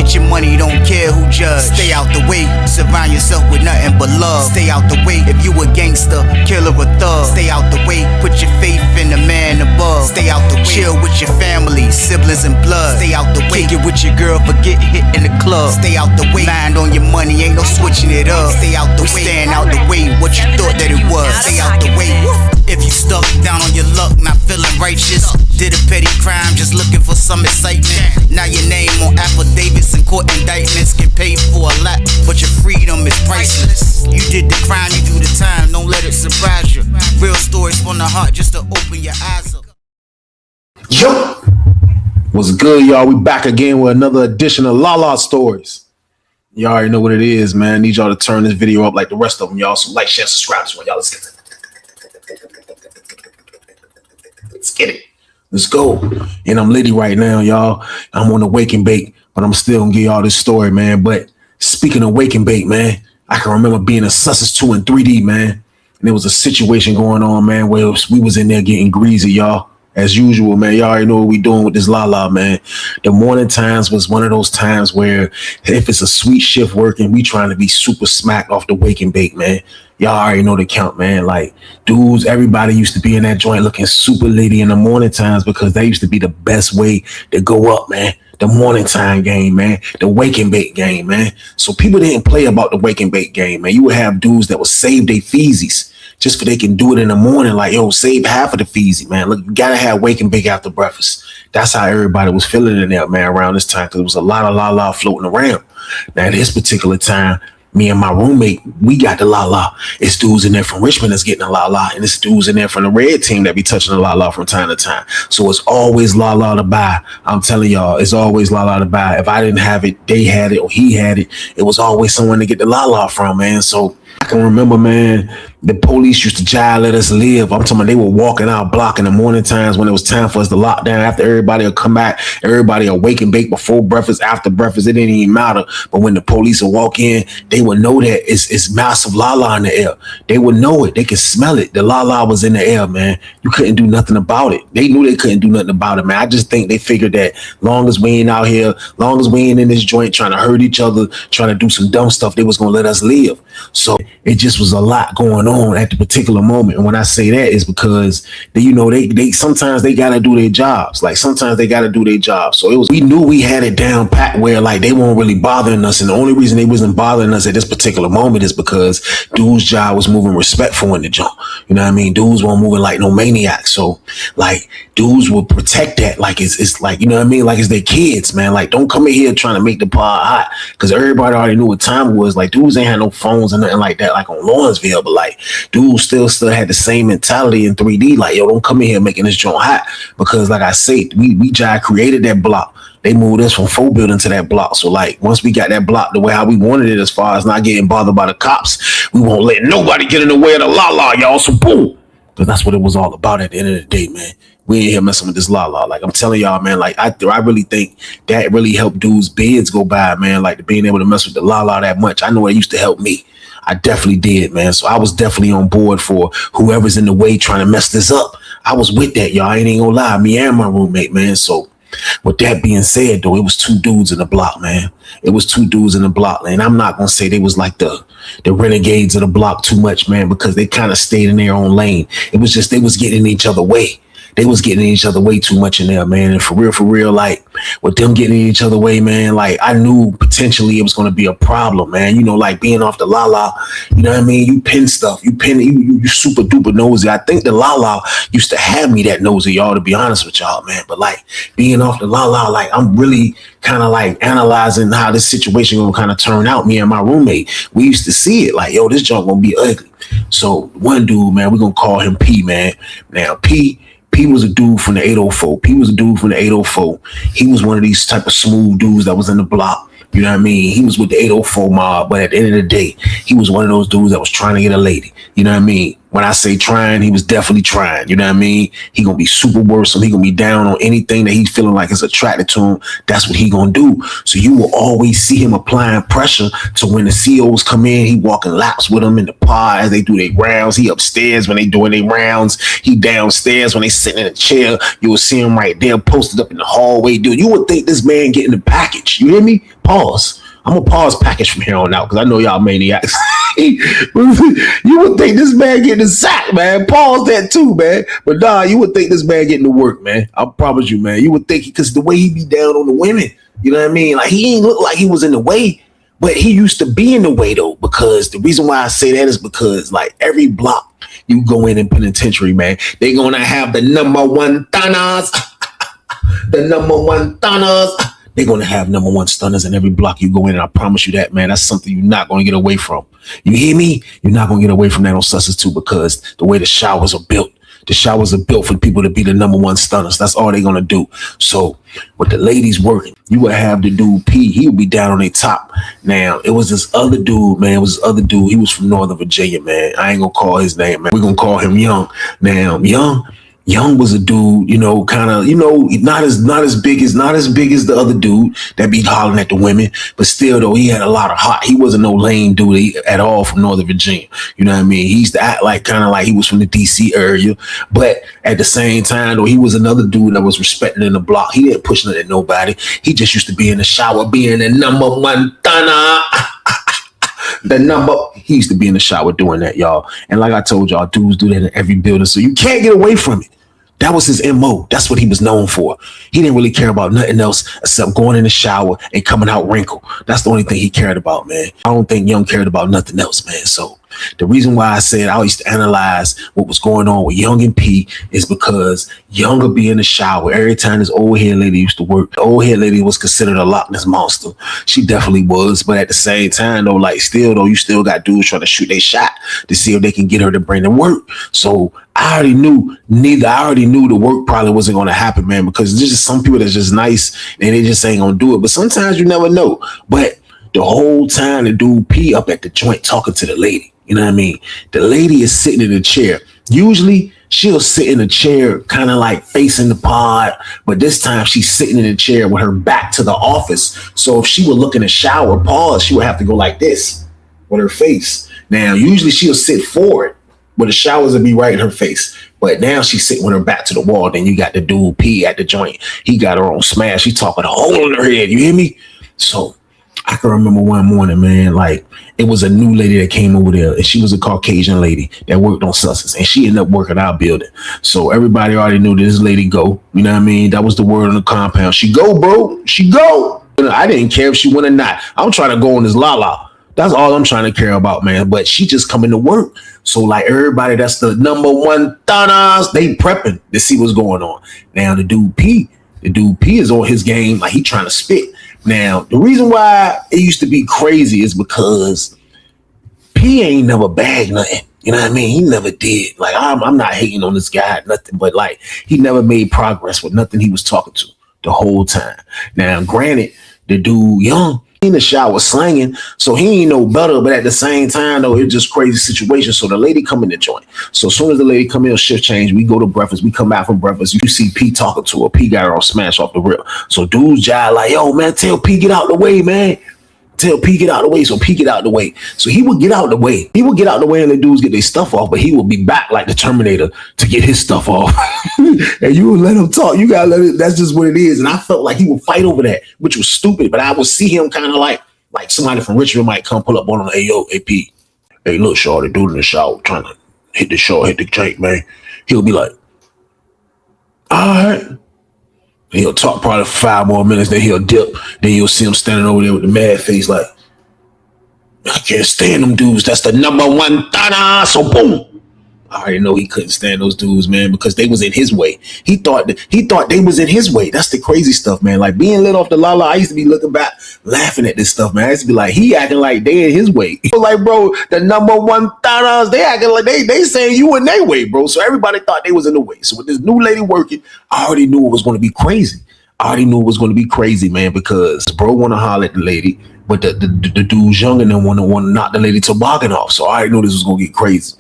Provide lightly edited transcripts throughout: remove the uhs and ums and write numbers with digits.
Get your money, don't care who judge. Stay out the way, surround yourself with nothing but love. Stay out the way, if you a gangster, killer or thug. Stay out the way, put your faith in the man above. Stay out the way, chill with your family, siblings and blood. Stay out the way, kick it with your girl, forget hit in the club. Stay out the way, mind on your money, ain't no switching it up. Stay out the way, stand out the way, what you thought that it was. Stay out the way. If you stuck down on your luck, not feeling righteous, did a petty crime, just looking for some excitement. Now your name on affidavits and court indictments, get paid for a lot, but your freedom is priceless. You did the crime, you do the time, don't let it surprise you. Real stories from the heart, just to open your eyes up. Yo, what's good, y'all? We back again with another edition of La Stories. Y'all already know what it is, man. I need y'all to turn this video up like the rest of them, y'all. So like, share, subscribe to one, y'all. Let's get it. Let's go. And I'm litty right now, y'all. I'm on the wake and bake, but I'm still gonna give y'all this story, man. But speaking of wake and bake, man, I can remember being in Sussex 2 in 3D, man. And there was a situation going on, man, where we was in there getting greasy, y'all. As usual, man, y'all already know what we doing with this la, man. The morning times was one of those times where if it's a sweet shift working, we trying to be super smacked off the wake and bake, man. Y'all already know the count, man. Like, dudes, everybody used to be in that joint looking super litty in the morning times because that used to be the best way to go up, man. The morning time game, man. The wake and bake game, man. So people didn't play about the wake and bake game, man. You would have dudes that would save their feezies just for they can do it in the morning. Like, yo, save half of the feezy, man. Look, you gotta have wake and bake after breakfast. That's how everybody was feeling in there, man, around this time, because there was a lot of la floating around. Now, this particular time, me and my roommate, we got the la. It's dudes in there from Richmond that's getting a la, and it's dudes in there from the red team that be touching the la from time to time. So it's always la to buy. I'm telling y'all, it's always la to buy. If I didn't have it, they had it, or he had it. It was always someone to get the la from, man. So I can remember, man, the police used to jive, let us live. I'm talking about they were walking our block in the morning times when it was time for us to lock down. After everybody will come back, everybody will wake and bake before breakfast, after breakfast. It didn't even matter. But when the police would walk in, they would know that it's massive la in the air. They would know it. They could smell it. The la was in the air, man. You couldn't do nothing about it. They knew they couldn't do nothing about it, man. I just think they figured that long as we ain't out here, long as we ain't in this joint trying to hurt each other, trying to do some dumb stuff, they was going to let us live. So it just was a lot going on at the particular moment. And when I say that is because they sometimes they gotta do their jobs. Like sometimes they gotta do their jobs. So we knew we had it down pat where like they weren't really bothering us. And the only reason they wasn't bothering us at this particular moment is because dude's job was moving respectful in the jump. You know what I mean? Dudes weren't moving like no maniacs. So like dudes would protect that. Like it's like, you know what I mean? Like it's their kids, man. Like don't come in here trying to make the pot hot because everybody already knew what time it was. Like dudes ain't had no phones and nothing like that, like on Lawrenceville, but like dudes still had the same mentality in 3D. Like, yo, don't come in here making this joint hot because like I say, we jive created that block. They moved us from 4 building to that block. So like once we got that block the way how we wanted it, as far as not getting bothered by the cops, we won't let nobody get in the way of the la, y'all. So boom. Because that's what it was all about at the end of the day, man. We ain't here messing with this la. Like I'm telling y'all, man, like I really think that really helped dudes' beds go by, man. Like being able to mess with the la that much. I know it used to help me. I definitely did, man. So I was definitely on board for whoever's in the way trying to mess this up. I was with that, y'all. I ain't gonna lie. Me and my roommate, man. So with that being said, though, it was 2 dudes in the block, man. It was 2 dudes in the block. And I'm not gonna say they was like the renegades of the block too much, man, because they kind of stayed in their own lane. It was just they was getting in each other way. They was getting in each other way too much in there, man. And for real, like with them getting in each other way, man, like I knew potentially it was going to be a problem, man. You know, like being off the la, you know what I mean? You pin stuff, you super duper nosy. I think the la used to have me that nosy, y'all, to be honest with y'all, man. But like being off the la, like I'm really kind of like analyzing how this situation gonna kind of turn out. Me and my roommate, we used to see it like, yo, this junk gonna be ugly. So one dude, man, we're gonna call him P, man. Now P was a dude from the 804. He was a dude from the 804. He was one of these type of smooth dudes that was in the block. You know what I mean? He was with the 804 mob, but at the end of the day, he was one of those dudes that was trying to get a lady. You know what I mean? When I say trying, he was definitely trying. You know what I mean? He gonna be super worrisome. He gonna be down on anything that he's feeling like is attracted to him. That's what he gonna do. So you will always see him applying pressure to when the COs come in. He walking laps with them in the pod as they do their rounds. He upstairs when they doing their rounds. He downstairs when they sitting in a chair. You will see him right there posted up in the hallway. Dude, you would think this man getting the package. You hear me? Pause. I'm gonna pause package from here on out because I know y'all maniacs. You would think this man getting the sack, man. Pause that too, man. But nah, you would think this man getting to work, man. I promise you, man. You would think because the way he be down on the women, you know what I mean? Like he ain't look like he was in the way, but he used to be in the way though. Because the reason why I say that is because like every block you go in penitentiary, man, they gonna have the number one stunners, the number one stunners. They're going to have number one stunners in every block you go in. And I promise you that, man, that's something you're not going to get away from. You hear me? You're not going to get away from that on Sussex too, because the way the showers are built for people to be the number one stunners. That's all they're going to do. So with the ladies working, you would have the dude P. He would be down on their top. Now, it was this other dude, man. He was from Northern Virginia, man. I ain't going to call his name, man. We're going to call him Young. Now, Young was a dude, you know, kind of, you know, not as big as the other dude that be hollering at the women, but still though, he had a lot of heart. He wasn't no lame dude at all from Northern Virginia. You know what I mean? He used to act like kind of like he was from the DC area, but at the same time though, he was another dude that was respected in the block. He didn't push nothing at nobody. He just used to be in the shower, being the number one stunner. He used to be in the shower doing that, y'all. And like I told y'all, dudes do that in every building, so you can't get away from it. That was his MO. That's what he was known for. He didn't really care about nothing else except going in the shower and coming out wrinkled. That's the only thing he cared about, man. I don't think Young cared about nothing else, man. So the reason why I said I used to analyze what was going on with Young and P is because Young would be in the shower every time this old head lady used to work. The old head lady was considered a Loch Ness monster. She definitely was. But at the same time, though, like still, though, you still got dudes trying to shoot their shot to see if they can get her to bring them work. So I already knew the work probably wasn't going to happen, man, because there's just some people that's just nice and they just ain't going to do it. But sometimes you never know. But the whole time the dude P up at the joint talking to the lady, you know what I mean? The lady is sitting in a chair. Usually she'll sit in a chair kind of like facing the pod, but this time she's sitting in a chair with her back to the office. So if she would look in the shower, pause, she would have to go like this with her face. Now, usually she'll sit forward, but the showers would be right in her face. But now she's sitting with her back to the wall. Then you got the dude P at the joint. He got her on smash. He talking a hole in her head. You hear me? So I can remember one morning, man, like it was a new lady that came over there, and she was a Caucasian lady that worked on Sussex, and she ended up working our building. So everybody already knew this lady go. You know what I mean? That was the word on the compound. She go, bro. She go. I didn't care if she went or not. I'm trying to go on this la-la. That's all I'm trying to care about, man. But she just coming to work. So like everybody that's the number one thunners, they prepping to see what's going on. Now the dude P is on his game, like he trying to spit. Now, the reason why it used to be crazy is because P ain't never bagged nothing. You know what I mean? He never did. Like, I'm not hating on this guy, nothing, but like, he never made progress with nothing he was talking to the whole time. Now, granted, the dude Young, in the shower slanging, so he ain't no better, but at the same time, though, it's just crazy situation. So the lady come in the joint. So as soon as the lady come in, shift change, we go to breakfast, we come back from breakfast, you see P talking to her. P got her all smashed off the rip. So dudes jive like, yo, man, tell P get out the way, man. Tell P get out the way. So P get out the way. So he would get out the way. He would get out the way and the dudes get their stuff off, but he would be back like the Terminator to get his stuff off. And you would let him talk. You gotta let it. That's just what it is. And I felt like he would fight over that, which was stupid. But I would see him kind of like somebody from Richmond might come pull up on him. Hey, yo, hey, P. Hey, look, shorty, dude in the shower trying to hit the jank, man. He'll be like, all right. He'll talk probably for 5 more minutes, then he'll dip. Then you'll see him standing over there with the mad face like, I can't stand them dudes. That's the number one thana. So boom. I already know he couldn't stand those dudes, man, because they was in his way. He thought they was in his way. That's the crazy stuff, man. Like being lit off the lala, I used to be looking back, laughing at this stuff, man. I used to be like, he acting like they in his way. Like, bro, the number one thana, they acting like they saying you in their way, bro. So everybody thought they was in the way. So with this new lady working, I already knew it was going to be crazy. Man, because bro want to holler at the lady, but the dudes young and them want to knock the lady toboggan off. So I already knew this was going to get crazy.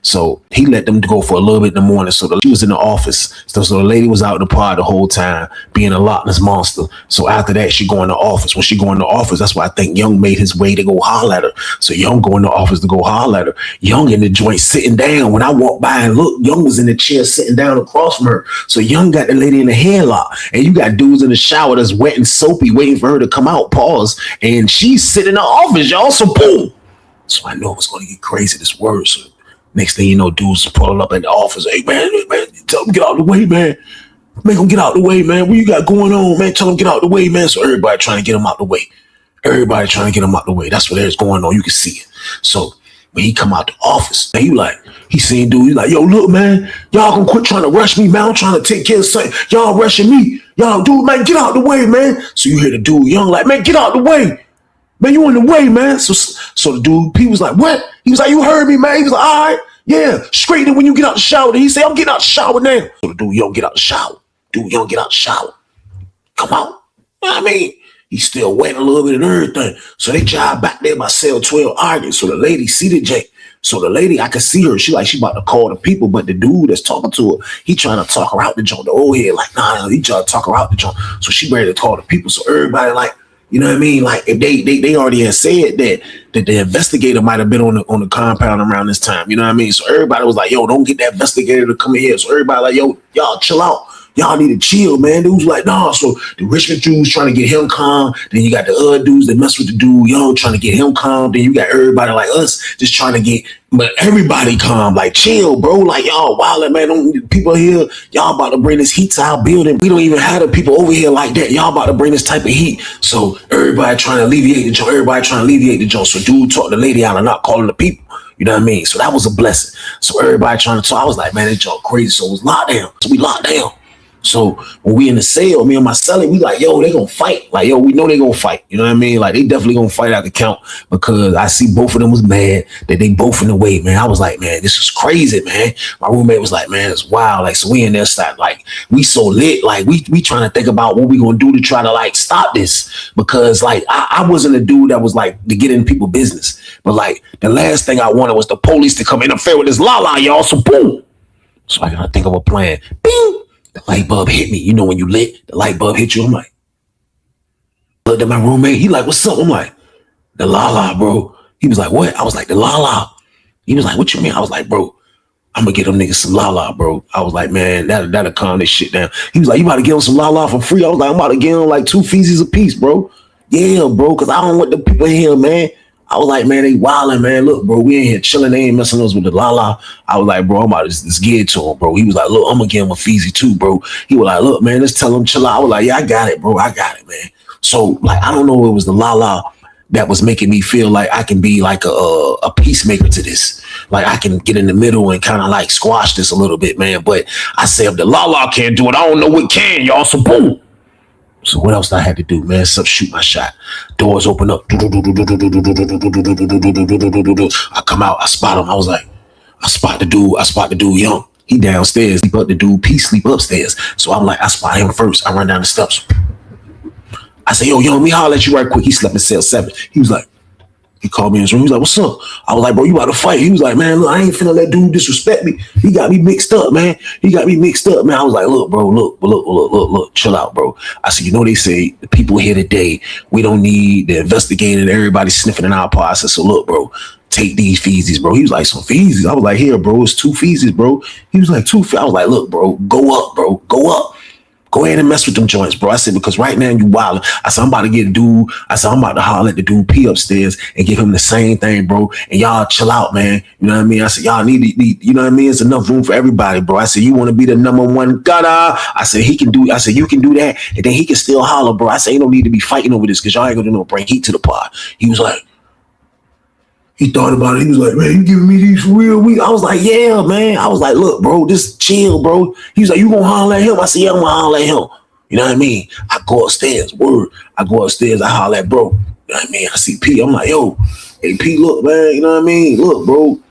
So he let them go for a little bit in the morning. So she was in the office. So the lady was out in the pod the whole time, being a Loch Ness monster. So after that, she go in the office. When she go in the office, that's why I think Young made his way to go holler at her. So Young go in the office to go holler at her. Young in the joint sitting down. When I walked by and looked, Young was in the chair sitting down across from her. So Young got the lady in the headlock. And you got dudes in the shower that's wet and soapy waiting for her to come out, pause. And she's sitting in the office, y'all. So boom. So I know it was going to get crazy, this word. So next thing you know, dudes pulling up in the office. Hey, man, tell them get out the way, man. Make them get out the way, man. What you got going on, man? Tell them get out the way, man. So everybody trying to get him out the way. Everybody trying to get him out the way. That's what there's going on. You can see it. So when he come out the office, he seen dude, he like, yo, look, man, y'all gonna quit trying to rush me, man. I'm trying to take care of something. Y'all rushing me. Y'all, dude, man, get out the way, man. So you hear the dude, Young, like, man, get out the way. Man, you in the way, man. So the dude, he was like, what? He was like, you heard me, man. He was like, all right, yeah, straighten it when you get out the shower. Then he said, I'm getting out the shower now. So the dude, Young, get out the shower. Dude, Young, get out the shower. Come on. You know what I mean? He's still wet a little bit and everything. So they drive back there by cell 12 arguing. So the lady see the Jake. So the lady, I could see her. She about to call the people, but the dude that's talking to her, he trying to talk her out the joint. The old head, like, nah, he trying to talk her out the joint. So she ready to call the people. So everybody like, you know what I mean? Like if they already had said that the investigator might have been on the compound around this time. You know what I mean? So everybody was like, yo, don't get that investigator to come in here. So everybody like, yo, y'all chill out. Y'all need to chill, man. Dudes like, nah. So the Richmond dudes trying to get him calm. Then you got the other dudes that mess with the dude, Young, trying to get him calm. Then you got everybody like us just trying to get, but everybody calm. Like, chill, bro. Like, y'all wildin', man. People here, y'all about to bring this heat to our building. We don't even have the people over here like that. Y'all about to bring this type of heat. So everybody trying to alleviate the joint. So dude talked the lady out and not calling the people. You know what I mean? So that was a blessing. So everybody trying to talk. I was like, man, this joint crazy. So it was locked down. So we locked down. So when we in the cell, me and my cellie, we like, yo, they gonna fight. Like, yo, we know they gonna fight. You know what I mean? Like, they definitely gonna fight out the count because I see both of them was mad that they both in the way, man. I was like, man, this is crazy, man. My roommate was like, man, it's wild. Like, so we in there, start, like, we so lit. Like, we trying to think about what we gonna do to try to, like, stop this. Because, like, I wasn't a dude that was, like, to get in people's business. But, like, the last thing I wanted was the police to come interfere with this la-la, y'all. So, boom. So I gotta think of a plan. Bing! The light bulb hit me. You know when you lit, the light bulb hit you. I'm like, looked at my roommate. He like, what's up? I'm like, the la-la, bro. He was like, what? I was like, the la-la. He was like, what you mean? I was like, bro, I'm gonna get them niggas some la-la, bro. I was like, man, that'll calm this shit down. He was like, you about to give them some la-la for free? I was like, I'm about to give them like 2 feces a piece, bro. Yeah, bro, because I don't want the people here, man. I was like, man, they wildin', man. Look, bro, we in here chilling. They ain't messing us with the la-la. I was like, bro, I'm about to just get it to him, bro. He was like, look, I'm going to give him a feezy too, bro. He was like, look, man, let's tell him chill out. I was like, yeah, I got it, bro. I got it, man. So, like, I don't know if it was the la-la that was making me feel like I can be like a peacemaker to this. Like, I can get in the middle and kind of like squash this a little bit, man. But I say, if the la-la can't do it, I don't know what can, y'all. So, boom. So what else I had to do, man? So shoot my shot. Doors open up. I come out. I spot him. I was like, I spot the dude Young. He downstairs. But the dude P sleep upstairs. So I'm like, I spot him first. I run down the steps. I say, yo, Young, let me holler at you right quick. He slept in cell 7. He was like, he called me in his room. He was like, what's up? I was like, bro, you about to fight? He was like, man, look, I ain't finna let dude disrespect me. He got me mixed up, man. I was like, look, bro, look, chill out, bro. I said, you know, they say the people here today, we don't need the investigator and everybody sniffing in our pod. I said, so look, bro, take these feces, bro. He was like, some feces? I was like, here, bro, it's 2 feces, bro. He was like, 2 feces. I was like, look, bro, go up, bro, go up. Go ahead and mess with them joints, bro. I said, because right now you wildin'. I said, I'm about to get a dude. I said, I'm about to holler at the dude P upstairs and give him the same thing, bro. And y'all chill out, man. You know what I mean? I said, y'all need, you know what I mean? It's enough room for everybody, bro. I said, you want to be the #1 gunner? I said, he can do, I said, you can do that. And then he can still holler, bro. I said, ain't no need to be fighting over this because y'all ain't gonna do no bring heat to the pod. He was like, he thought about it. He was like, man, you giving me these for real? I was like, yeah, man. I was like, look, bro, just chill, bro. He was like, you gonna holler at him? I said, yeah, I'm gonna holler at him. You know what I mean? I go upstairs, I go upstairs, I holler at bro. You know what I mean? I see P. I'm like, yo, hey, P, look, man. You know what I mean? Look, bro.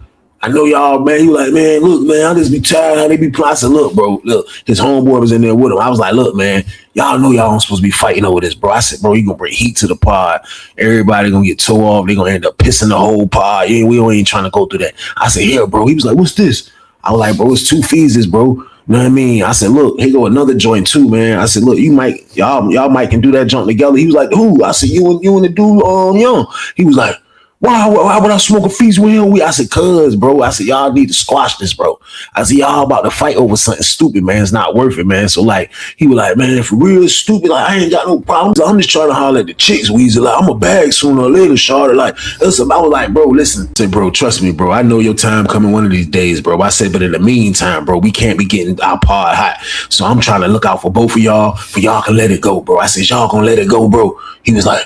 I know y'all, man. He was like, man, look, man, I just be tired how they be playing. I said, look, bro, look, his homeboy was in there with him. I was like, look, man, y'all know y'all ain't supposed to be fighting over this, bro. I said, bro, you gonna bring heat to the pod. Everybody gonna get tore off. They gonna end up pissing the whole pod. Yeah, we ain't trying to go through that. I said, here, bro. He was like, what's this? I was like, bro, it's 2 feeses, bro. You know what I mean? I said, look, here go another joint too, man. I said, look, y'all might can do that joint together. He was like, who? I said, you and the dude, Young. He was like, why would I smoke a feast with him? I said, cuz, bro. I said, y'all need to squash this, bro. I said, y'all about to fight over something stupid, man. It's not worth it, man. So, like, he was like, man, for real, it's stupid. Like, I ain't got no problems. I'm just trying to holler at the chicks, Weezy. Like, I'm a bag sooner or later, Charlotte. Like, listen, I was like, bro, listen. I said, bro, trust me, bro. I know your time coming one of these days, bro. I said, but in the meantime, bro, we can't be getting our pod hot. So I'm trying to look out for both of y'all, for y'all can let it go, bro. I said, y'all gonna let it go, bro. He was like,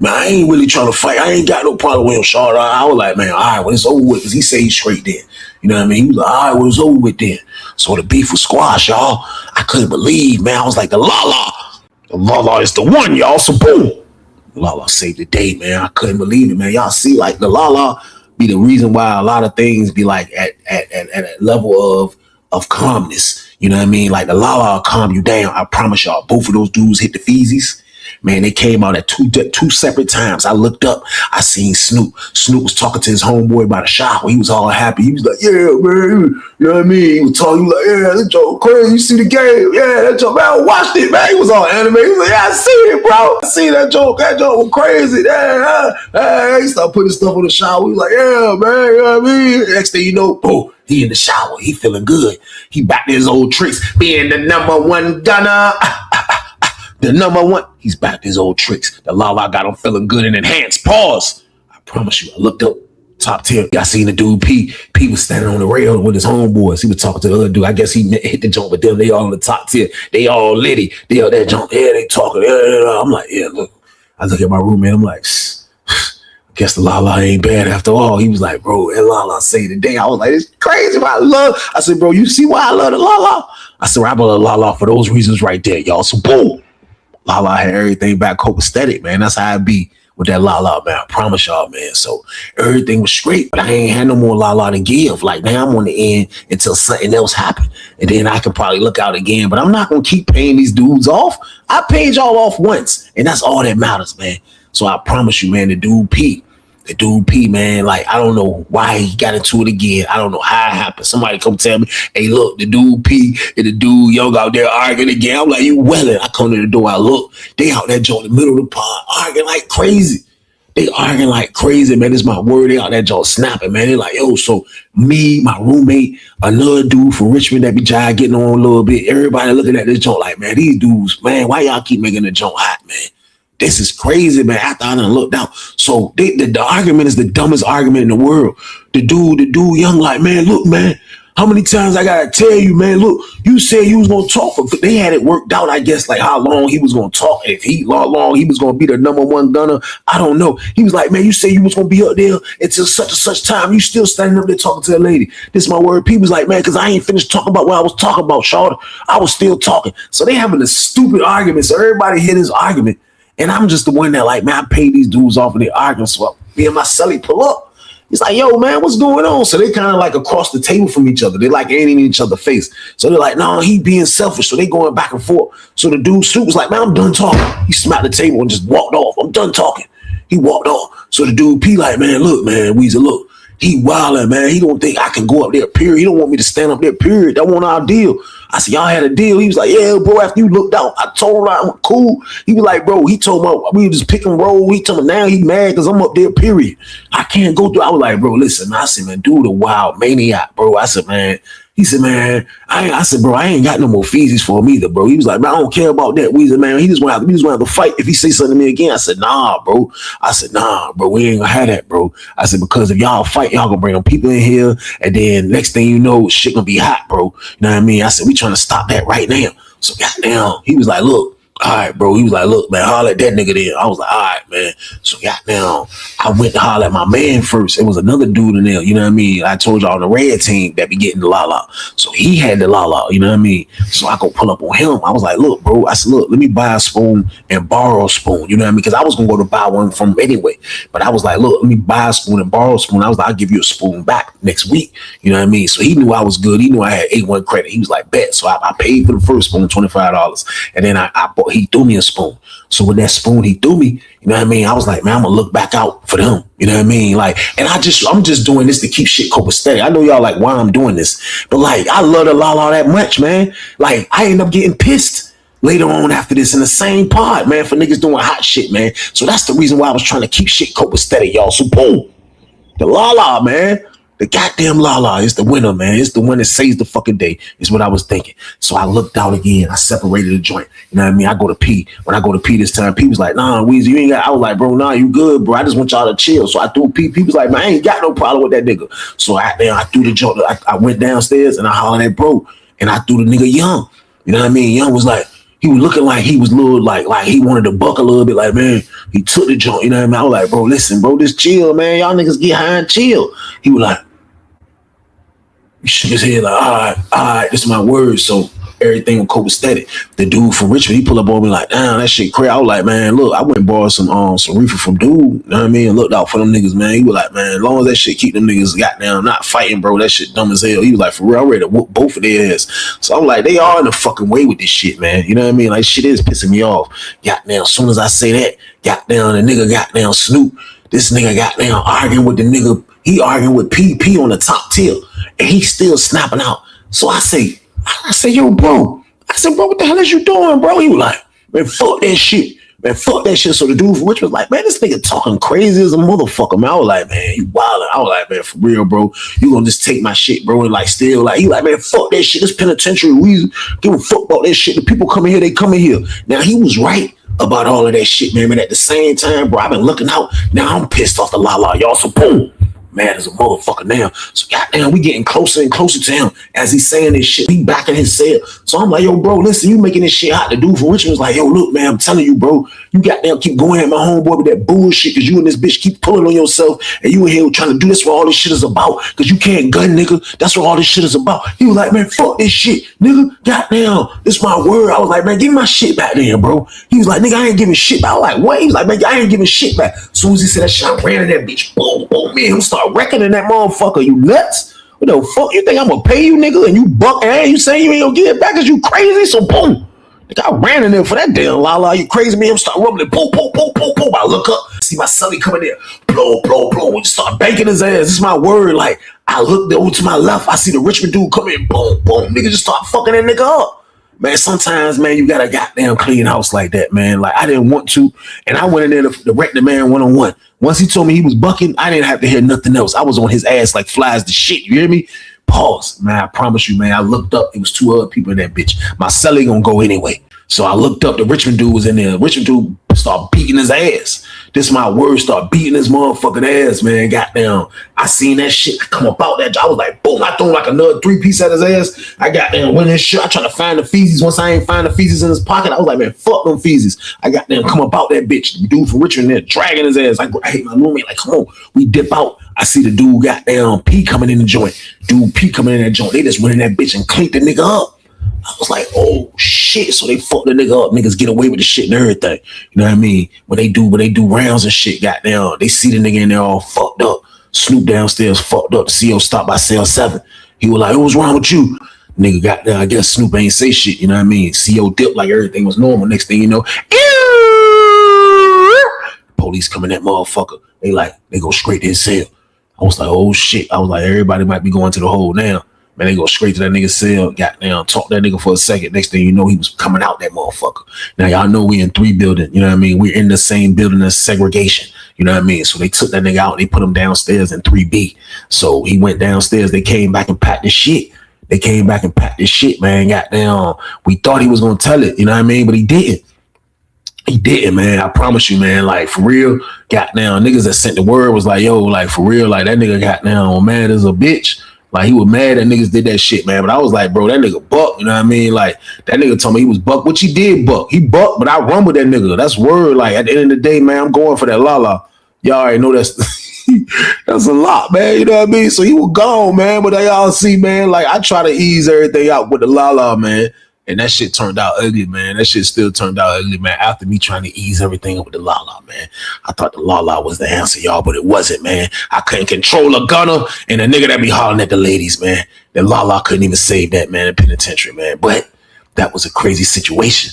man, I ain't really trying to fight. I ain't got no problem with him, Sean. I was like, man, all right, well, it's over with, because he said he's straight then. You know what I mean? He was like, all right, well, it's over with then. So the beef was squashed, y'all. I couldn't believe, man. I was like, the Lala. The Lala is the one, y'all. So boom. The Lala saved the day, man. I couldn't believe it, man. Y'all see, like, the Lala be the reason why a lot of things be like at a level of calmness. You know what I mean? Like, the Lala will calm you down. I promise y'all, both of those dudes hit the feezies. Man, they came out at two separate times. I looked up. I seen Snoop. Snoop was talking to his homeboy about a shower. He was all happy. He was like, yeah, man. You know what I mean? He was talking. He was like, yeah, that joke crazy. You see the game? Yeah, that joke. Man, I watched it, man. He was all animated. He was like, yeah, I see it, bro. I see that joke. That joke was crazy. Yeah. He started putting stuff on the shower. He was like, yeah, man. You know what I mean? Next thing you know, boom. He in the shower. He feeling good. He back to his old tricks. Being the number one gunner. The number one, he's back to his old tricks. The Lala got him feeling good and enhanced. Pause. I promise you, I looked up, top tier. I seen the dude, P. P was standing on the rail with his homeboys. He was talking to the other dude. I guess he hit the joint with them. They all on the top tier. They all litty. They all that jump. Yeah, they talking. I'm like, yeah, look. I look at my roommate. I'm like, I guess the Lala ain't bad after all. He was like, bro, that Lala say today. I was like, it's crazy. I said, bro, you see why I love the Lala? I said, I love the Lala for those reasons right there, y'all. So boom. Lala had everything back copacetic, man. That's how I be with that Lala, man. I promise y'all, man. So everything was straight, but I ain't had no more Lala to give. Like, now I'm on the end until something else happened. And then I could probably look out again, but I'm not going to keep paying these dudes off. I paid y'all off once, and that's all that matters, man. So I promise you, man, the dude P, man, like, I don't know why he got into it again. I don't know how it happened. Somebody come tell me, hey, look, the dude P and the dude Young out there arguing again. I'm like, you welling. I come to the door, I look. They out there joint in the middle of the pod arguing like crazy. They arguing like crazy, man. It's my word. They out there joint snapping, man. They like, yo, so me, my roommate, another dude from Richmond that be trying getting on a little bit. Everybody looking at this joint like, man, these dudes, man, why y'all keep making the joint hot, man? This is crazy, man. After I done looked out. So the argument is the dumbest argument in the world. The dude Young like, man, look, man, how many times I gotta tell you, man, look, you said you was gonna talk. They had it worked out, I guess, like how long he was gonna talk. If long he was gonna be the number one gunner, I don't know. He was like, man, you said you was gonna be up there until such and such time. You still standing up there talking to that lady. This is my word. People was like, man, because I ain't finished talking about what I was talking about, Shawty. I was still talking. So they having a stupid argument. So everybody hit his argument. And I'm just the one that, like, man, I pay these dudes off and they arguing. So me and my celly pull up. He's like, yo, man, what's going on? So they kind of like across the table from each other. They like ain't in each other's face. So they're like, no, he being selfish. So they going back and forth. So the dude Snoop was like, man, I'm done talking. He smacked the table and just walked off. I'm done talking. He walked off. So the dude P like, man, look, man, Weezy, look. He wildin', man. He don't think I can go up there, period. He don't want me to stand up there, period. That wasn't our deal. I said, y'all had a deal. He was like, yeah, bro, after you looked out, I told him I'm cool. He was like, bro, he told me we just pick and roll. He told me now he mad because I'm up there, period. I can't go through. I was like, bro, listen. I said, man, dude, a wild maniac, bro. I said, man. He said, man, I said, bro, I ain't got no more feesies for him either, bro. He was like, man, I don't care about that. We said, man, he just want to have to fight if he say something to me again. I said, nah, bro. I said, nah, bro, we ain't gonna have that, bro. I said, because if y'all fight, y'all gonna bring them people in here, and then next thing you know, shit gonna be hot, bro. You know what I mean? I said, we trying to stop that right now. So goddamn, he was like, look. All right, bro. He was like, look, man, holler at that nigga then. I was like, all right, man. So goddamn, I went to holler at my man first. It was another dude in there, you know what I mean? I told y'all on the red team that be getting the la. So he had the la, you know what I mean? So I go pull up on him. I was like, look, bro. I said, look, let me buy a spoon and borrow a spoon, you know what I mean? Because I was going to go to buy one from him anyway. But I was like, look, let me buy a spoon and borrow a spoon. I was like, I'll give you a spoon back next week, you know what I mean? So he knew I was good. He knew I had A1 credit. He was like, bet. So I paid for the first spoon, $25. And then he threw me a spoon. So with that spoon he threw me, you know what I mean? I was like, man, I'm gonna look back out for them. You know what I mean? Like, and I'm just doing this to keep shit copacetic. I know y'all like why I'm doing this, but like, I love the la that much, man. Like, I end up getting pissed later on after this in the same pod, man, for niggas doing hot shit, man. So that's the reason why I was trying to keep shit copacetic, y'all. So boom, the la, man. The goddamn la is the winner, man. It's the one that saves the fucking day, is what I was thinking. So I looked out again. I separated the joint. You know what I mean? I go to pee. When I go to pee this time, P was like, nah, Weezy, you ain't got. I was like, bro, nah, you good, bro. I just want y'all to chill. So I threw pee. P was like, man, I ain't got no problem with that nigga. So I threw the joint. I went downstairs and I hollered at bro. And I threw the nigga Young. You know what I mean? Young was like, he was looking like he was little, like he wanted to buck a little bit. Like, man, he took the joint. You know what I mean? I was like, bro, listen, bro, just chill, man. Y'all niggas get high and chill. He was like, he shook his head like, all right, this is my word. So everything was copacetic. The dude from Richmond, he pulled up on me like, damn, that shit crazy. I was like, man, look, I went and borrowed some reefer from dude. You know what I mean? And looked out for them niggas, man. He was like, man, as long as that shit keep them niggas goddamn not fighting, bro, that shit dumb as hell. He was like, for real, I'm ready to whoop both of their ass. So I'm like, they are in the fucking way with this shit, man. You know what I mean? Like, shit is pissing me off. Goddamn, as soon as I say that, goddamn, the nigga goddamn Snoop, this nigga goddamn arguing with the nigga, he arguing with PP on the top tier. And he's still snapping out. So I say, yo, bro. I said, bro, what the hell is you doing, bro? He was like, man, fuck that shit. Man, fuck that shit. So the dude from Rich was like, man, this nigga talking crazy as a motherfucker, man. I was like, man, you wildin'. I was like, man, for real, bro. You gonna just take my shit, bro, and like still, like, he like, man, fuck that shit. This penitentiary, we give a fuck about that shit. The people coming here, they coming here. Now, he was right about all of that shit, man. But at the same time, bro, I've been looking out. Now I'm pissed off the la, y'all. So boom. Mad as a motherfucker now. So goddamn, we getting closer and closer to him as he's saying this shit. He back in his cell. So I'm like, yo, bro, listen, you making this shit hot. The dude from Richmond was like, yo, look, man, I'm telling you, bro, you goddamn keep going at my homeboy with that bullshit because you and this bitch keep pulling on yourself and you in here trying to do this what all this shit is about because you can't gun, nigga. That's what all this shit is about. He was like, man, fuck this shit, nigga. Goddamn, this my word. I was like, man, give me my shit back there, bro. He was like, nigga, I ain't giving shit back. I was like, what? He was like, man, I ain't giving shit back. As soon as he said that shit, I ran in that bitch. Boom, boom, man. Him start reckoning that motherfucker. You nuts? What the fuck? You think I'm gonna pay you, nigga? And you buck and you saying you ain't gonna get it back because you crazy? So boom. Nigga, I ran in there for that damn la. You crazy, man? I'm start rubbing it. Boom, boom, boom, boom, boom. I look up, see my sonny coming there. Blow, blow, blow. We start banking his ass. This is my word. Like, I look over to my left. I see the Richmond dude come in. Boom, boom. Nigga just start fucking that nigga up. Man, sometimes, man, you got a goddamn clean house like that, man. Like, I didn't want to, and I went in there to wreck the man one-on-one. Once he told me he was bucking, I didn't have to hear nothing else. I was on his ass like flies to shit, you hear me? Pause, man, I promise you, man. I looked up, it was two other people in that bitch. My celly gonna go anyway. So I looked up, the Richmond dude was in there. Richmond dude started beating his ass. This is my word, start beating his motherfucking ass, man. Goddamn. I seen that shit. I come about that. I was like, boom, I threw like another 3-piece at his ass. I goddamn went in shit. I tried to find the feces. Once I ain't find the feces in his pocket, I was like, man, fuck them feces. I goddamn come about that bitch. The dude from Richmond there dragging his ass. I hate my roommate, like, come on, we dip out. I see the dude goddamn P coming in the joint. Dude P coming in that joint. They just went in that bitch and clinked the nigga up. I was like, oh shit. So they fucked the nigga up. Niggas get away with the shit and everything. You know what I mean? When they do rounds and shit, goddamn, they see the nigga in there all fucked up. Snoop downstairs fucked up. The CO stopped by cell 7. He was like, what's wrong with you? Nigga got there. I guess Snoop ain't say shit. You know what I mean? CO dipped like everything was normal. Next thing you know, police coming that motherfucker. They go straight to his cell. I was like, oh shit. I was like, everybody might be going to the hole now. Man, they go straight to that nigga's cell, got down, talk that nigga for a second. Next thing you know, he was coming out that motherfucker. Now, y'all know we in 3 building, you know what I mean? We're in the same building as segregation, you know what I mean? So they took that nigga out and they put him downstairs in 3B. So he went downstairs. They came back and packed his shit. Man. Got down. We thought he was going to tell it, you know what I mean? But he didn't. He didn't, man. I promise you, man. Like, for real, got down. Niggas that sent the word was like, yo, like, for real, like, that nigga got down mad as a bitch. Like, he was mad that niggas did that shit, man. But I was like, bro, that nigga buck, you know what I mean? Like, that nigga told me he was buck, which he did buck. He bucked, but I run with that nigga. That's word. Like, at the end of the day, man, I'm going for that la. Y'all already know that's that's a lot, man. You know what I mean? So he was gone, man. But y'all see, man, like I try to ease everything out with the la-la, man. And that shit turned out ugly, man. That shit still turned out ugly, man. After me trying to ease everything up with the la-la, man. I thought the la-la was the answer, y'all, but it wasn't, man. I couldn't control a gunner and a nigga that be hollering at the ladies, man. The la-la couldn't even save that man in penitentiary, man. But that was a crazy situation.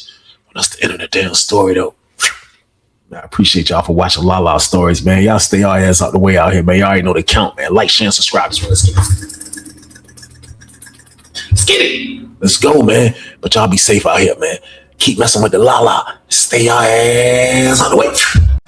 That's the end of the damn story, though. I appreciate y'all for watching La Stories, man. Y'all stay y'all ass out the way out here, man. Y'all already know the count, man. Like, share, and subscribe. Let's get it. Let's go, man. But y'all be safe out here, man. Keep messing with the La. Stay y'all ass out the way.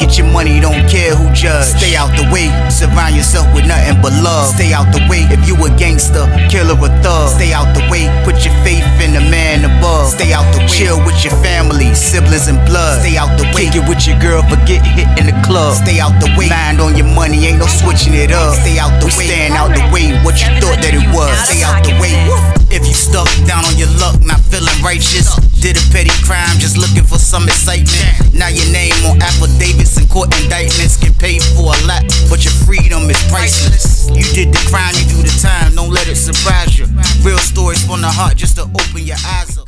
Get your money, don't care who judge. Stay out the way, surround yourself with nothing but love. Stay out the way if you a gangster, killer or thug. Stay out the way, put your faith in the man above. Stay out the way, chill with your family, siblings and blood. Stay out the way, kick it with your girl, forget hit in the club. Stay out the way, mind on your money, ain't no switching it up. Stay out the way, stand out the way, what you thought that it was. Stay out the way, if you stuck down on your luck, not feeling righteous. Did a petty crime, just looking for some excitement. Now your name on affidavits and court indictments. Get paid for a lot, but your freedom is priceless. You did the crime, you do the time, don't let it surprise you. Real stories from the heart, just to open your eyes up.